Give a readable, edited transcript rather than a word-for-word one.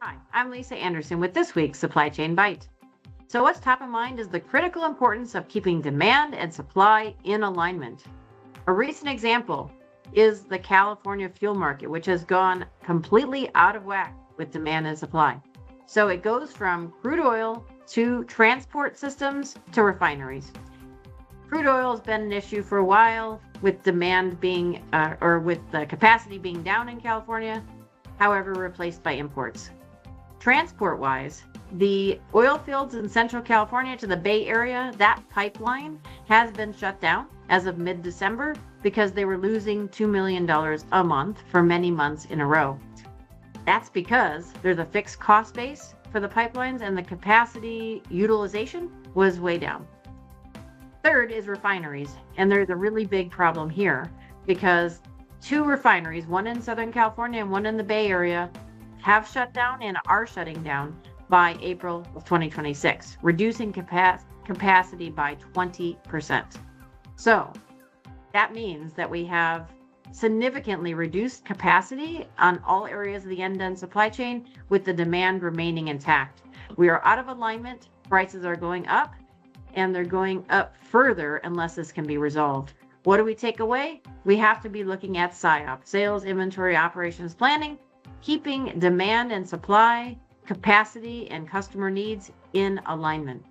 Hi, I'm Lisa Anderson with this week's Supply Chain Byte. So what's top of mind is the critical importance of keeping demand and supply in alignment. A recent example is the California fuel market, which has gone completely out of whack with demand and supply. So it goes from crude oil to transport systems to refineries. Crude oil has been an issue for a while with demand being, with the capacity being down in California, however, replaced by imports. Transport-wise, the oil fields in Central California to the Bay Area, that pipeline has been shut down as of mid-December because they were losing $2 million a month for many months in a row. That's because there's a fixed cost base for the pipelines and the capacity utilization was way down. Third is refineries, and there's a really big problem here because two refineries, one in Southern California and one in the Bay Area, have shut down and are shutting down by April of 2026, reducing capacity by 20%. So that means that we have significantly reduced capacity on all areas of the end-to-end supply chain with the demand remaining intact. We are out of alignment, prices are going up, and they're going up further unless this can be resolved. What do we take away? We have to be looking at SIOP, sales, inventory, operations planning, keeping demand and supply, capacity, and customer needs in alignment.